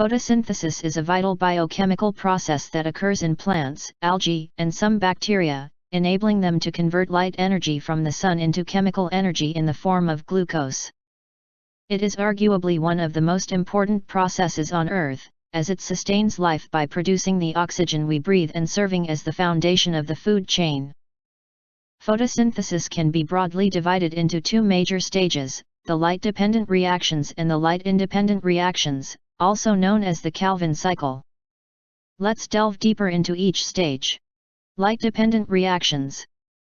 Photosynthesis is a vital biochemical process that occurs in plants, algae, and some bacteria, enabling them to convert light energy from the sun into chemical energy in the form of glucose. It is arguably one of the most important processes on Earth, as it sustains life by producing the oxygen we breathe and serving as the foundation of the food chain. Photosynthesis can be broadly divided into two major stages, the light-dependent reactions and the light-independent reactions, also known as the Calvin cycle. Let's delve deeper into each stage. Light-dependent reactions.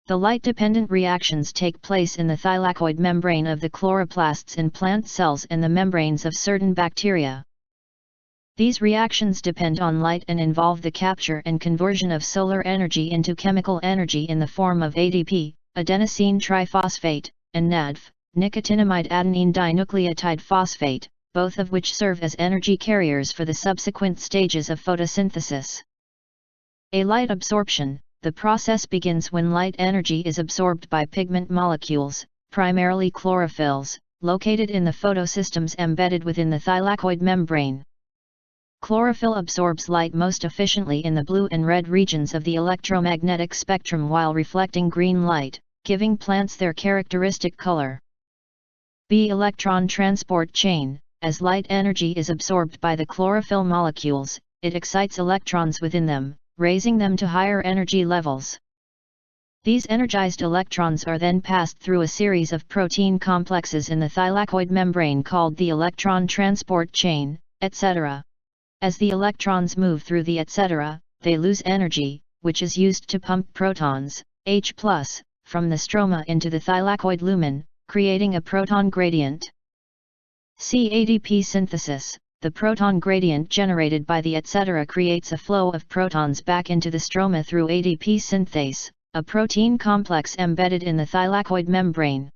The light-dependent reactions take place in the thylakoid membrane of the chloroplasts in plant cells and the membranes of certain bacteria. These reactions depend on light and involve the capture and conversion of solar energy into chemical energy in the form of ADP, adenosine triphosphate, and NADP, nicotinamide adenine dinucleotide phosphate, both of which serve as energy carriers for the subsequent stages of photosynthesis. A light absorption. The process begins when light energy is absorbed by pigment molecules, primarily chlorophylls, located in the photosystems embedded within the thylakoid membrane. Chlorophyll absorbs light most efficiently in the blue and red regions of the electromagnetic spectrum while reflecting green light, giving plants their characteristic color. B. Electron transport chain. As light energy is absorbed by the chlorophyll molecules, it excites electrons within them, raising them to higher energy levels. These energized electrons are then passed through a series of protein complexes in the thylakoid membrane called the electron transport chain, etc. As the electrons move through the etc., they lose energy, which is used to pump protons, H+, from the stroma into the thylakoid lumen, creating a proton gradient. C. ADP synthesis. The proton gradient generated by the etc. creates a flow of protons back into the stroma through ADP synthase, a protein complex embedded in the thylakoid membrane.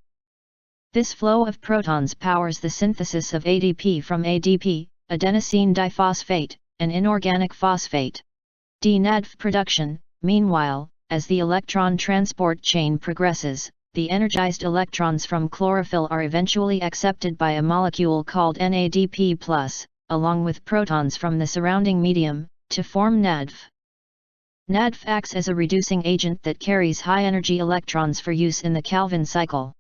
This flow of protons powers the synthesis of ADP from ADP, adenosine diphosphate, an inorganic phosphate. D. NADP production. Meanwhile, as the electron transport chain progresses, the energized electrons from chlorophyll are eventually accepted by a molecule called NADP+, along with protons from the surrounding medium, to form NADP. NADP acts as a reducing agent that carries high-energy electrons for use in the Calvin cycle.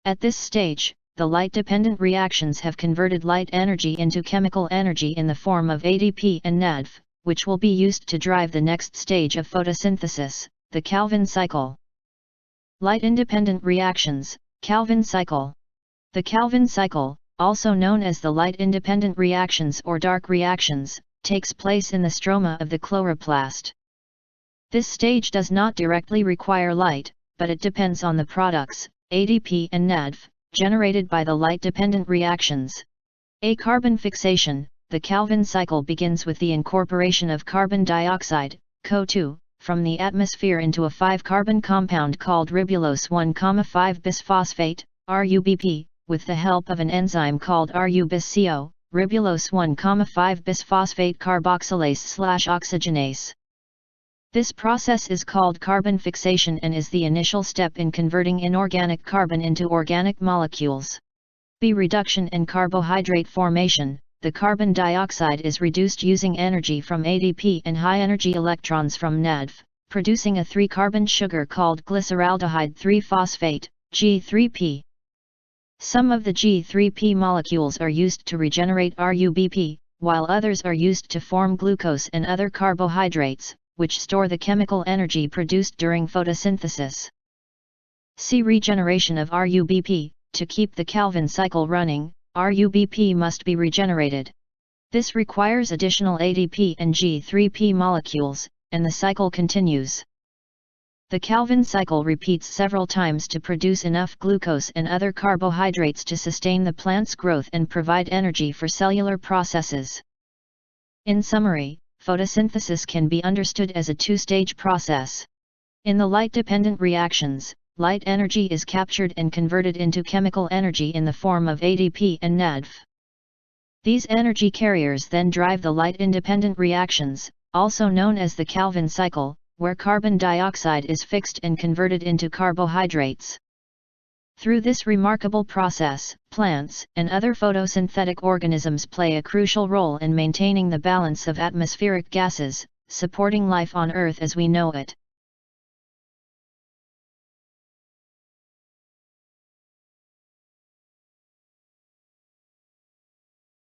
At this stage, the light-dependent reactions have converted light energy into chemical energy in the form of ADP and NADP, which will be used to drive the next stage of photosynthesis, the Calvin cycle. Light-independent reactions, Calvin cycle. The Calvin cycle, also known as the light-independent reactions or dark reactions, takes place in the stroma of the chloroplast. This stage does not directly require light, but it depends on the products, ADP and NADP, generated by the light-dependent reactions. A. Carbon fixation. The Calvin cycle begins with the incorporation of carbon dioxide, CO2, from the atmosphere into a 5-carbon compound called ribulose 1,5-bisphosphate, RUBP, with the help of an enzyme called RU-BisCO, ribulose 1,5-bisphosphate carboxylase/oxygenase. This process is called carbon fixation and is the initial step in converting inorganic carbon into organic molecules. B. Reduction and carbohydrate formation. The carbon dioxide is reduced using energy from ADP and high-energy electrons from NADP, producing a 3-carbon sugar called glyceraldehyde 3-phosphate, G3P. Some of the G3P molecules are used to regenerate RUBP, while others are used to form glucose and other carbohydrates, which store the chemical energy produced during photosynthesis. C. Regeneration of RUBP. To keep the Calvin cycle running, RUBP must be regenerated. This requires additional ADP and G3P molecules, and the cycle continues. The Calvin cycle repeats several times to produce enough glucose and other carbohydrates to sustain the plant's growth and provide energy for cellular processes. In summary, photosynthesis can be understood as a two-stage process. In the light-dependent reactions, light energy is captured and converted into chemical energy in the form of ADP and NADP. These energy carriers then drive the light-independent reactions, also known as the Calvin cycle, where carbon dioxide is fixed and converted into carbohydrates. Through this remarkable process, plants and other photosynthetic organisms play a crucial role in maintaining the balance of atmospheric gases, supporting life on Earth as we know it.